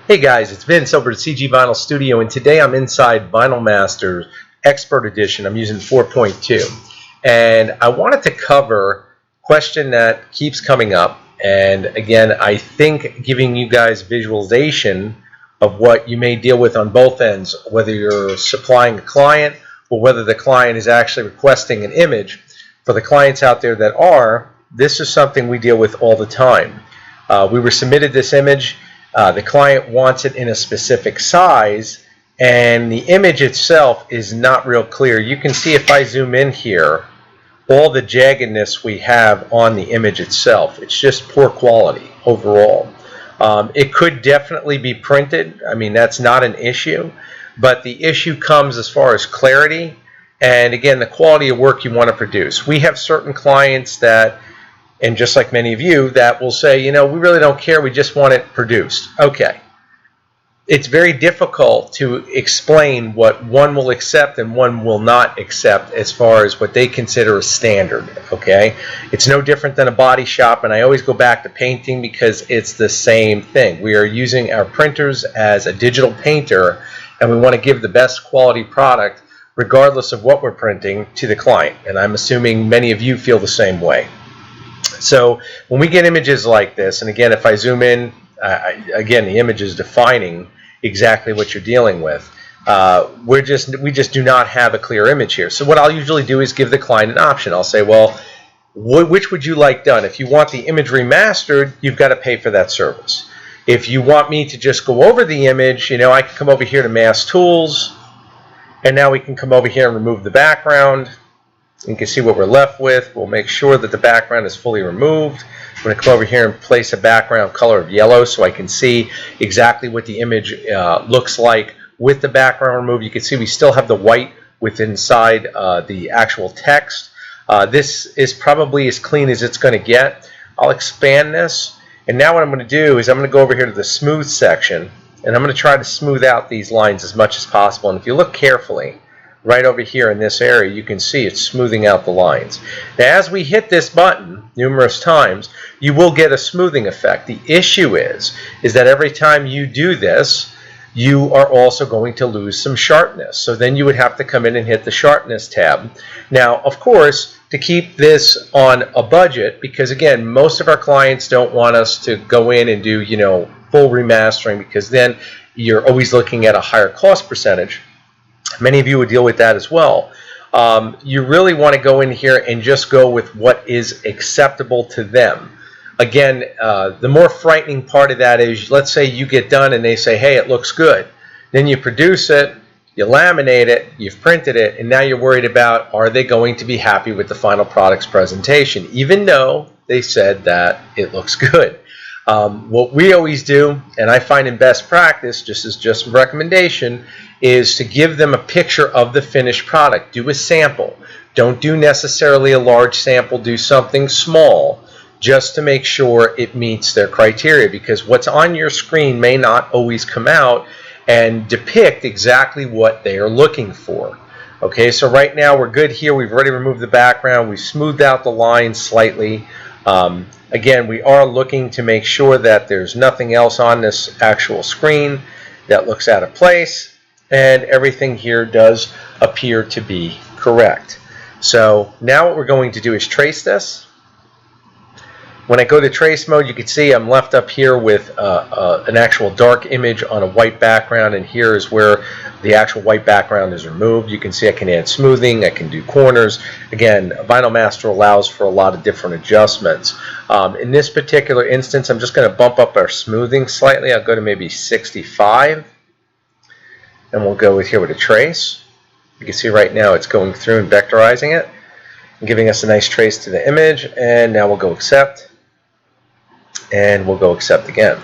Hey guys, it's Vince over at CG Vinyl Studio, and today I'm inside VinylMaster Expert Edition. I'm using 4.2, and I wanted to cover a question that keeps coming up, and again, I think giving you guys visualization of what you may deal with on both ends, whether you're supplying a client or whether the client is actually requesting an image. For the clients out there that are, this is something we deal with all the time. We were submitted this image. The client wants it in a specific size, and the image itself is not real clear. You can see if I zoom in here, all the jaggedness we have on the image itself. It's just poor quality overall. It could definitely be printed. I mean, that's not an issue, but the issue comes as far as clarity and, again, the quality of work you want to produce. We have certain clients that, and just like many of you, that will say, you know, we really don't care, we just want it produced. Okay. It's very difficult to explain what one will accept and one will not accept as far as what they consider a standard, okay? It's no different than a body shop, and I always go back to painting because it's the same thing. We are using our printers as a digital painter, and we want to give the best quality product regardless of what we're printing to the client, and I'm assuming many of you feel the same way. So when we get images like this, and again, if I zoom in, again, the image is defining exactly what you're dealing with. We just do not have a clear image here. So what I'll usually do is give the client an option. I'll say, well, which would you like done? If you want the image remastered, you've got to pay for that service. If you want me to just go over the image, you know, I can come over here to Mass Tools, and now we can come over here and remove the background. You can see what we're left with. We'll make sure that the background is fully removed. I'm going to come over here and place a background color of yellow so I can see exactly what the image looks like with the background removed. You can see we still have the white within inside the actual text. This is probably as clean as it's going to get. I'll expand this, and now what I'm going to do is I'm going to go over here to the smooth section, and I'm going to try to smooth out these lines as much as possible. And if you look carefully, right over here in this area, you can see it's smoothing out the lines. Now, as we hit this button numerous times, you will get a smoothing effect. The issue is that every time you do this, you are also going to lose some sharpness. So then you would have to come in and hit the sharpness tab. Now, of course, to keep this on a budget, because again, most of our clients don't want us to go in and do, you know, full remastering, because then you're always looking at a higher cost percentage. Many of you would deal with that as well. You really want to go in here and just go with what is acceptable to them. Again, the more frightening part of that is, let's say you get done and they say, hey, it looks good. Then you produce it, you laminate it, you've printed it, and now you're worried about, are they going to be happy with the final product's presentation, even though they said that it looks good. What we always do, and I find in best practice, just a recommendation, is to give them a picture of the finished product. Do a sample. Don't do necessarily a large sample. Do something small just to make sure it meets their criteria, because what's on your screen may not always come out and depict exactly what they are looking for. Okay, so right now we're good here. We've already removed the background. We've smoothed out the lines slightly. Again, we are looking to make sure that there's nothing else on this actual screen that looks out of place, and everything here does appear to be correct. So now what we're going to do is trace this. When I go to trace mode, you can see I'm left up here with an actual dark image on a white background, and here is where the actual white background is removed. You can see I can add smoothing, I can do corners. Again, VinylMaster allows for a lot of different adjustments. In this particular instance, I'm just going to bump up our smoothing slightly. I'll go to maybe 65, and we'll go with here with a trace. You can see right now it's going through and vectorizing it and giving us a nice trace to the image. And now we'll go accept, and we'll go accept again.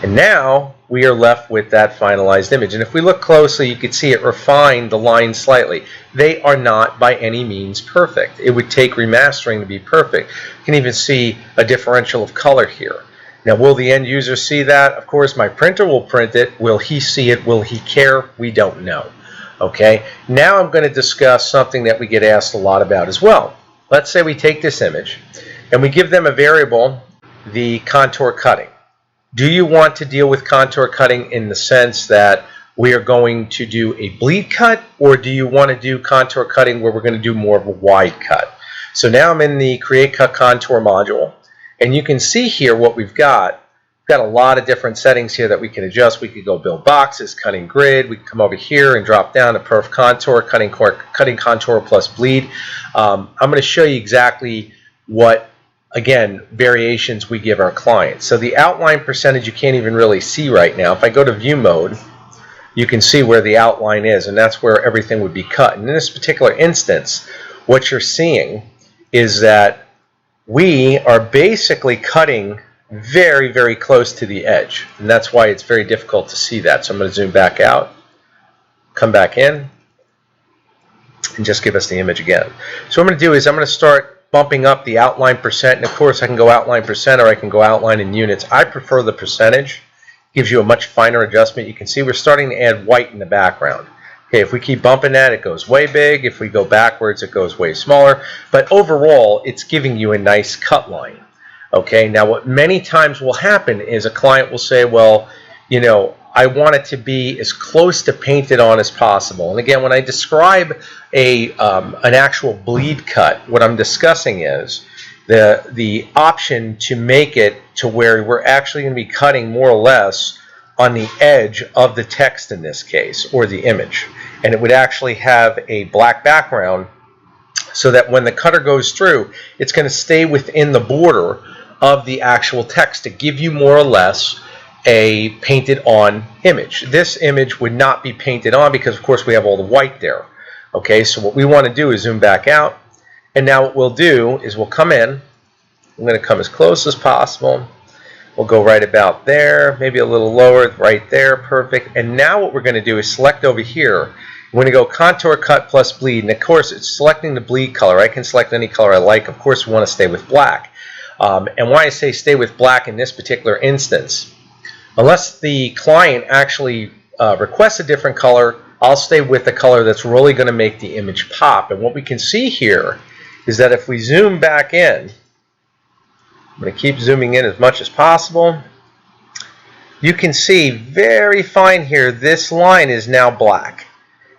And now we are left with that finalized image. And if we look closely, you can see it refined the lines slightly. They are not by any means perfect. It would take remastering to be perfect. You can even see a differential of color here. Now, will the end user see that? Of course, my printer will print it. Will he see it? Will he care? We don't know. Okay, now I'm going to discuss something that we get asked a lot about as well. Let's say we take this image and we give them a variable, the contour cutting. Do you want to deal with contour cutting in the sense that we are going to do a bleed cut, or do you want to do contour cutting where we're going to do more of a wide cut? So now I'm in the Create Cut Contour module, and you can see here what we've got. We've got a lot of different settings here that we can adjust. We could go build boxes, cutting grid. We can come over here and drop down to perf contour, cutting contour plus bleed. I'm going to show you exactly what, again, variations we give our clients. So the outline percentage you can't even really see right now. If I go to view mode, you can see where the outline is, and that's where everything would be cut. And in this particular instance, what you're seeing is that we are basically cutting very, very close to the edge, and that's why it's very difficult to see that. So I'm going to zoom back out, come back in, and just give us the image again. So what I'm going to do is I'm going to start bumping up the outline percent, and of course I can go outline percent or I can go outline in units. I prefer the percentage. Gives you a much finer adjustment. You can see we're starting to add white in the background. Okay, if we keep bumping that, it goes way big. If we go backwards, it goes way smaller. But overall, it's giving you a nice cut line. Okay, now what many times will happen is a client will say, well, you know, I want it to be as close to painted on as possible. And again, when I describe an actual bleed cut, what I'm discussing is the option to make it to where we're actually going to be cutting more or less on the edge of the text in this case, or the image. And it would actually have a black background so that when the cutter goes through, it's going to stay within the border of the actual text to give you more or less a painted on image. This image would not be painted on because of course we have all the white there. Okay, so what we want to do is zoom back out, and now what we'll do is we'll come in. I'm going to come as close as possible. We'll go right about there, maybe a little lower, right there, perfect. And now what we're going to do is select over here. We're going to go contour cut plus bleed, and of course it's selecting the bleed color. I can select any color I like. Of course we want to stay with black. And why I say stay with black in this particular instance, unless the client actually requests a different color, I'll stay with the color that's really going to make the image pop. And what we can see here is that if we zoom back in, I'm going to keep zooming in as much as possible. You can see very fine here, this line is now black.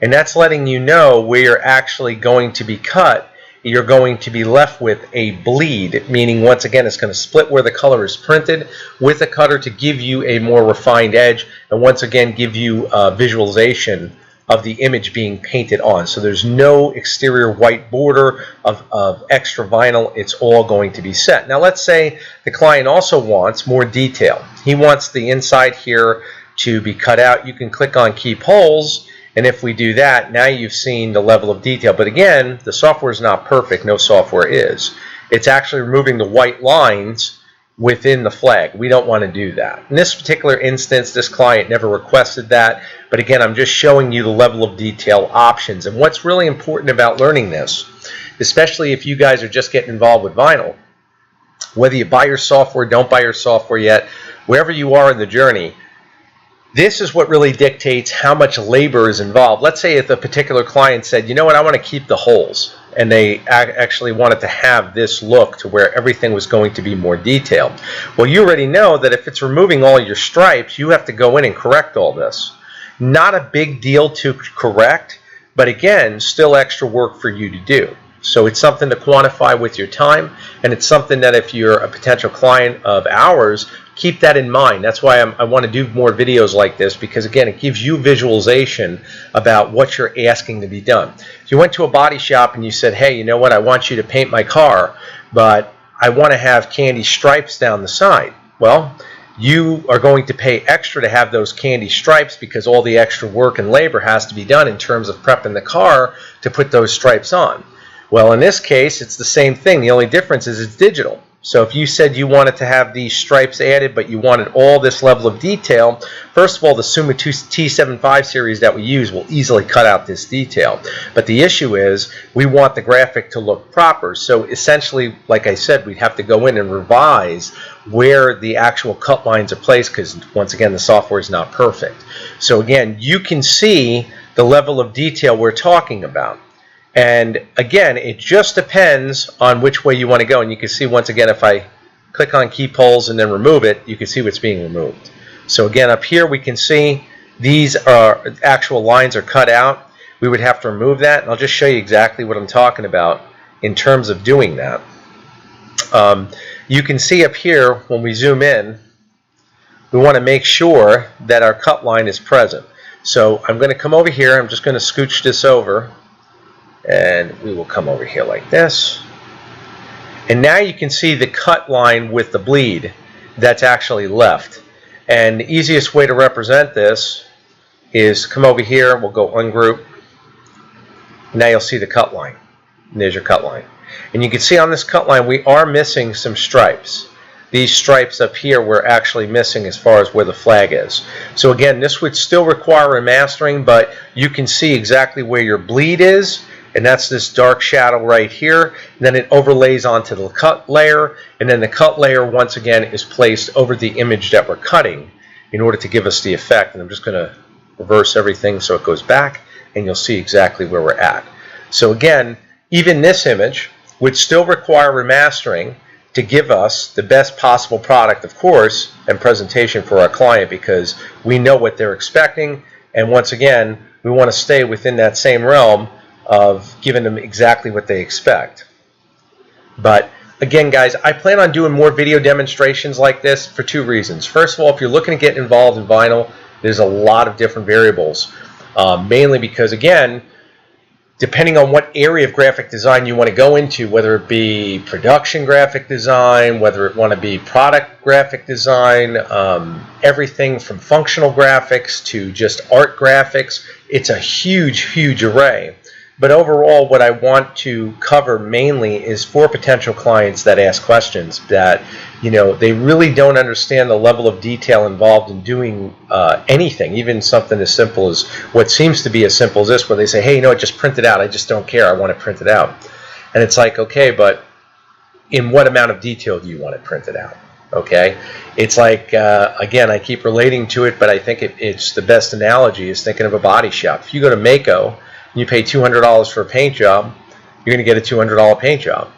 And that's letting you know where you're actually going to be cut. You're going to be left with a bleed, meaning once again it's going to split where the color is printed with a cutter to give you a more refined edge, and once again give you a visualization of the image being painted on. So there's no exterior white border of extra vinyl. It's all going to be set. Now let's say the client also wants more detail. He wants the inside here to be cut out. You can click on Keep Holes, and if we do that, now you've seen the level of detail. But again, the software is not perfect. No software is. It's actually removing the white lines within the flag. We don't want to do that. In this particular instance, this client never requested that. But again, I'm just showing you the level of detail options. And what's really important about learning this, especially if you guys are just getting involved with vinyl, whether you buy your software, don't buy your software yet, wherever you are in the journey, this is what really dictates how much labor is involved. Let's say if a particular client said, you know what, I want to keep the holes, and they actually wanted to have this look to where everything was going to be more detailed. Well, you already know that if it's removing all your stripes, you have to go in and correct all this. Not a big deal to correct, but again, still extra work for you to do. So it's something to quantify with your time, and it's something that if you're a potential client of ours, keep that in mind. That's why I want to do more videos like this, because again, it gives you visualization about what you're asking to be done. If you went to a body shop and you said, hey, you know what, I want you to paint my car, but I want to have candy stripes down the side. Well, you are going to pay extra to have those candy stripes because all the extra work and labor has to be done in terms of prepping the car to put those stripes on. Well, in this case, it's the same thing. The only difference is it's digital. So if you said you wanted to have these stripes added, but you wanted all this level of detail, first of all, the Suma T75 series that we use will easily cut out this detail. But the issue is we want the graphic to look proper. So essentially, like I said, we'd have to go in and revise where the actual cut lines are placed because, once again, the software is not perfect. So again, you can see the level of detail we're talking about. And again, it just depends on which way you want to go. And you can see, once again, if I click on key poles and then remove it, you can see what's being removed. So again, up here we can see these are actual lines are cut out. We would have to remove that, and I'll just show you exactly what I'm talking about in terms of doing that. You can see up here when we zoom in, we want to make sure that our cut line is present. So I'm going to come over here, I'm just going to scooch this over, and we will come over here like this. And now you can see the cut line with the bleed that's actually left. And the easiest way to represent this is come over here, we'll go ungroup. Now you'll see the cut line. And there's your cut line. And you can see on this cut line we are missing some stripes. These stripes up here we're actually missing as far as where the flag is. So again, this would still require remastering, but you can see exactly where your bleed is, and that's this dark shadow right here. And then it overlays onto the cut layer, and then the cut layer once again is placed over the image that we're cutting in order to give us the effect. And I'm just going to reverse everything so it goes back, and you'll see exactly where we're at. So again, even this image would still require remastering to give us the best possible product, of course, and presentation for our client, because we know what they're expecting, and once again, we want to stay within that same realm of giving them exactly what they expect. But again, guys, I plan on doing more video demonstrations like this for two reasons. First of all, if you're looking to get involved in vinyl, there's a lot of different variables, mainly because, again, depending on what area of graphic design you want to go into, whether it be production graphic design, whether it want to be product graphic design, everything from functional graphics to just art graphics, it's a huge array. But overall, what I want to cover mainly is for potential clients that ask questions that, you know, they really don't understand the level of detail involved in doing anything, even something as simple as what seems to be as simple as this, where they say, hey, you know what, just print it out. I just don't care. I want it printed out. And it's like, okay, but in what amount of detail do you want it printed out? Okay, it's like, again, I keep relating to it, but I think it's the best analogy is thinking of a body shop. If you go to Mako, you pay $200 for a paint job, you're going to get a $200 paint job.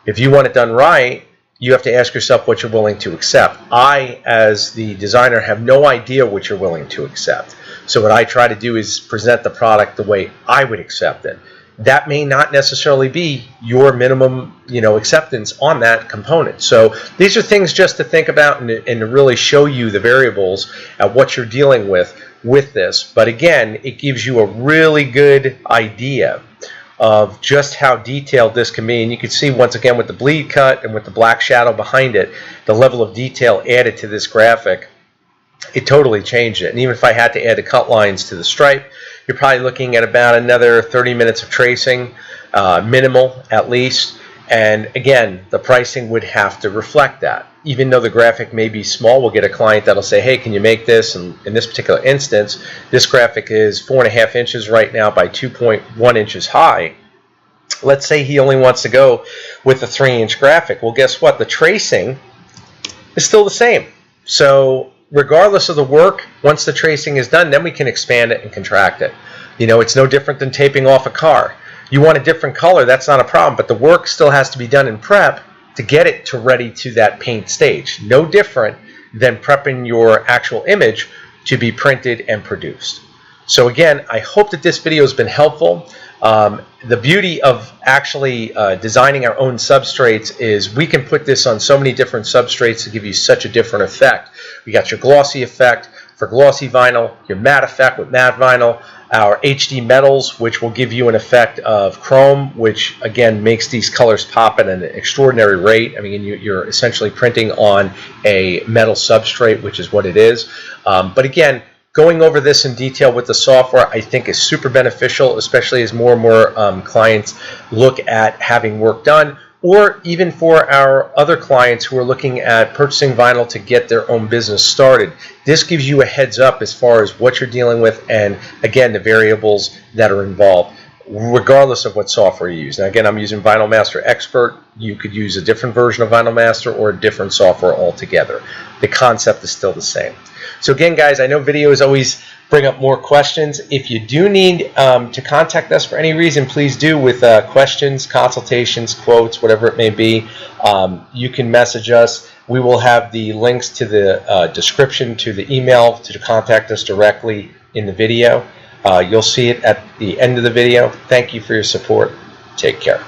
If you want it done right, you have to ask yourself what you're willing to accept. I, as the designer, have no idea what you're willing to accept. So what I try to do is present the product the way I would accept it. That may not necessarily be your minimum, you know, acceptance on that component. So these are things just to think about and to really show you the variables at what you're dealing with this. But again, it gives you a really good idea of just how detailed this can be. And you can see once again with the bleed cut and with the black shadow behind it, the level of detail added to this graphic, it totally changed it. And even if I had to add the cut lines to the stripe, you're probably looking at about another 30 minutes of tracing, minimal at least. And again, the pricing would have to reflect that. Even though the graphic may be small, we'll get a client that'll say, hey, can you make this? And in this particular instance, this graphic is 4.5 inches right now by 2.1 inches high. Let's say he only wants to go with a 3-inch graphic. Well, guess what? The tracing is still the same. So regardless of the work, once the tracing is done, then we can expand it and contract it. You know, it's no different than taping off a car. You want a different color, that's not a problem, but the work still has to be done in prep to get it to ready to that paint stage. No different than prepping your actual image to be printed and produced. So again, I hope that this video has been helpful. The beauty of actually designing our own substrates is we can put this on so many different substrates to give you such a different effect. We got your glossy effect for glossy vinyl, your matte effect with matte vinyl, our HD metals, which will give you an effect of chrome, which again makes these colors pop at an extraordinary rate. I mean, you're essentially printing on a metal substrate, which is what it is. But again, going over this in detail with the software, I think is super beneficial, especially as more and more clients look at having work done, or even for our other clients who are looking at purchasing vinyl to get their own business started. This gives you a heads up as far as what you're dealing with and, again, the variables that are involved, regardless of what software you use. Now, again, I'm using VinylMaster Expert. You could use a different version of VinylMaster or a different software altogether. The concept is still the same. So again, guys, I know videos always bring up more questions. If you do need to contact us for any reason, please do with questions, consultations, quotes, whatever it may be. You can message us We will have the links to the description, to the email to contact us directly in the video. You'll see it at the end of the video. Thank you for your support. Take care.